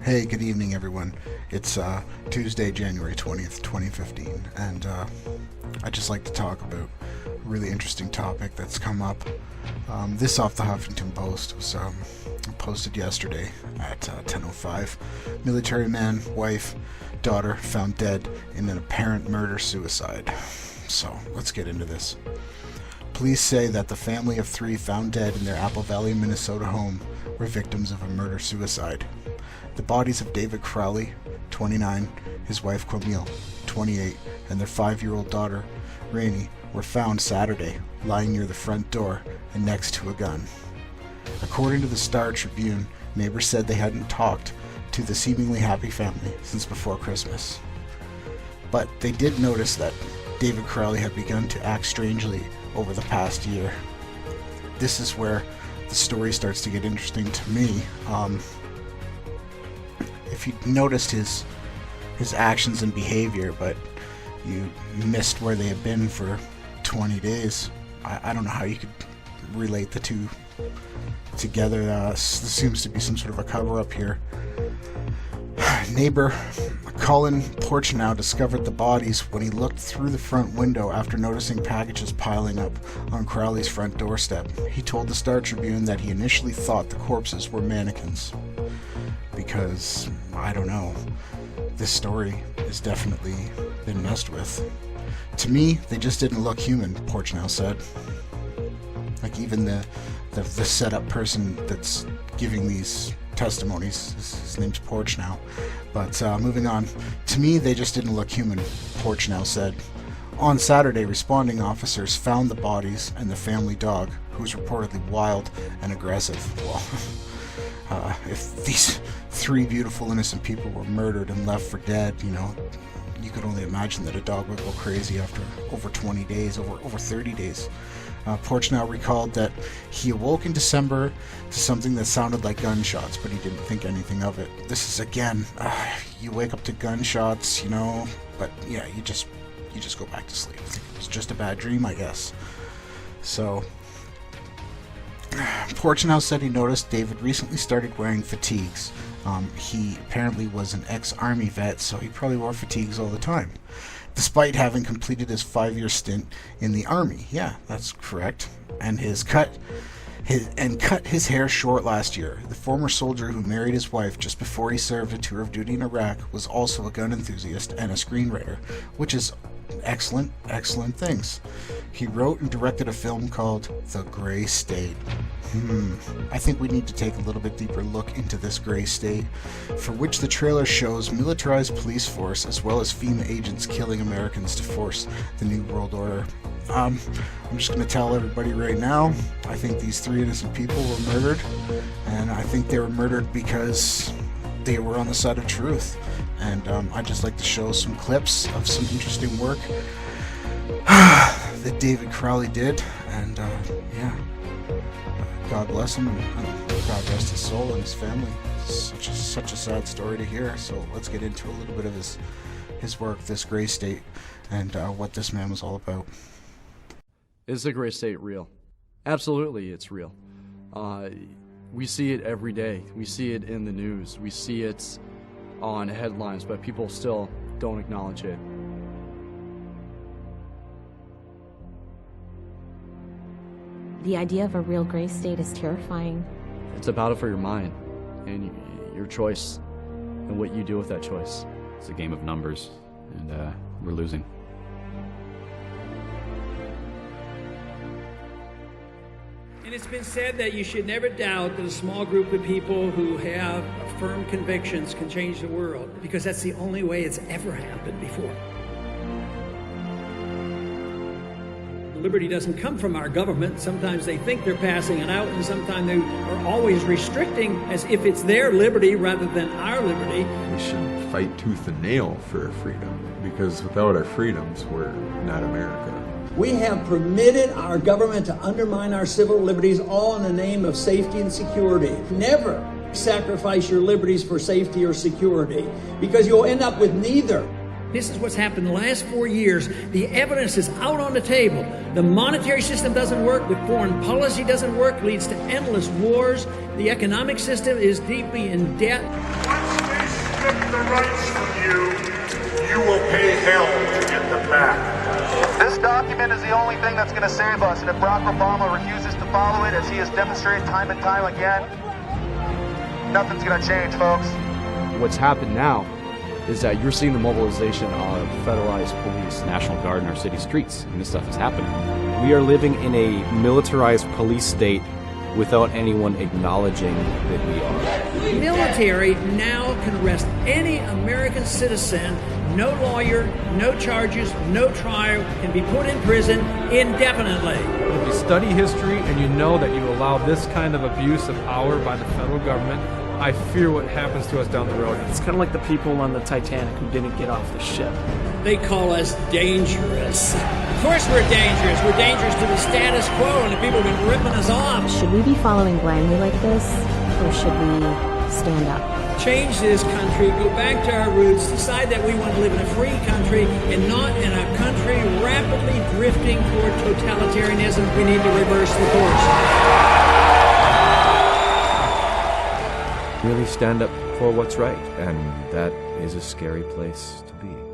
Hey, good evening, everyone. It's Tuesday, January 20th, 2015, and I'd just like to talk about a really interesting topic that's come up. This off the Huffington Post was posted yesterday at 10:05. Military man, wife, daughter found dead in an apparent murder-suicide. So, let's get into this. Police say that the family of three found dead in their Apple Valley, Minnesota home were victims of a murder-suicide. The bodies of David Crowley, 29, his wife Camille, 28, and their 5-year-old daughter, Rainey, were found Saturday, lying near the front door and next to a gun. According to the Star Tribune, neighbors said they hadn't talked to the seemingly happy family since before Christmas. But they did notice that David Crowley had begun to act strangely over the past year. This is where the story starts to get interesting to me. If you noticed his actions and behavior, but you missed where they had been for 20 days, I don't know how you could relate the two together. This seems to be some sort of a cover-up here. Neighbor Colin Porchnow discovered the bodies when he looked through the front window after noticing packages piling up on Crowley's front doorstep. He told the Star Tribune that he initially thought the corpses were mannequins. Because, I don't know, this story has definitely been messed with. To me, they just didn't look human, Porchnow said. Like, even the setup person that's giving these testimonies, his name's Porchnow. But moving on, to me, they just didn't look human, Porchnow said. On Saturday, responding officers found the bodies and the family dog, who was reportedly wild and aggressive. Well, if these three beautiful, innocent people were murdered and left for dead, you could only imagine that a dog would go crazy after over 20 days, over 30 days. Porchnow recalled that he awoke in December to something that sounded like gunshots, but he didn't think anything of it. This is, again, you wake up to gunshots, but yeah, you just go back to sleep. It was just a bad dream, I guess. So, Porchnow said he noticed David recently started wearing fatigues. He apparently was an ex-army vet, so he probably wore fatigues all the time, despite having completed his 5-year stint in the army. Yeah, that's correct. And cut his hair short last year. The former soldier who married his wife just before he served a tour of duty in Iraq was also a gun enthusiast and a screenwriter, which is excellent things. He wrote and directed a film called The Gray State. I think we need to take a little bit deeper look into this gray state, for which the trailer shows militarized police force as well as FEMA agents killing Americans to force the New World Order. I'm just going to tell everybody right now, I think these three innocent people were murdered, and I think they were murdered because they were on the side of truth. And I'd just like to show some clips of some interesting work that David Crowley did, and yeah, God bless him, and God rest his soul and his family. It's such a sad story to hear. So let's get into a little bit of his work, This Gray State, and what this man was all about. Is the gray state real? Absolutely, it's real. We see it every day. We see it in the news. We see it on headlines, but people still don't acknowledge it. The idea of a real gray state is terrifying. It's a battle for your mind and your choice and what you do with that choice. It's a game of numbers, and we're losing. And it's been said that you should never doubt that a small group of people who have firm convictions can change the world, because that's the only way it's ever happened before. Liberty doesn't come from our government. Sometimes they think they're passing it out, and sometimes they are always restricting as if it's their liberty rather than our liberty. We should fight tooth and nail for our freedom, because without our freedoms, we're not America. We have permitted our government to undermine our civil liberties, all in the name of safety and security. Never sacrifice your liberties for safety or security, because you'll end up with neither. This is what's happened the last 4 years. The evidence is out on the table. The monetary system doesn't work. The foreign policy doesn't work, leads to endless wars. The economic system is deeply in debt. took the rights from you, you will pay hell to get them back. This document is the only thing that's going to save us, and if Barack Obama refuses to follow it, as he has demonstrated time and time again, nothing's going to change, folks. What's happened now is that you're seeing the mobilization of federalized police. National Guard in our city streets, and this stuff is happening. We are living in a militarized police state without anyone acknowledging that we are. The military now can arrest any American citizen, no lawyer, no charges, no trial, can be put in prison indefinitely. If you study history and you know that you allow this kind of abuse of power by the federal government, I fear what happens to us down the road. It's kind of like the people on the Titanic who didn't get off the ship. They call us dangerous. Of course we're dangerous. We're dangerous to the status quo and the people who've been ripping us off. Should we be following blindly like this, or should we stand up? Change this country, go back to our roots, decide that we want to live in a free country and not in a country rapidly drifting toward totalitarianism. We need to reverse the course. Really stand up for what's right, and that is a scary place to be.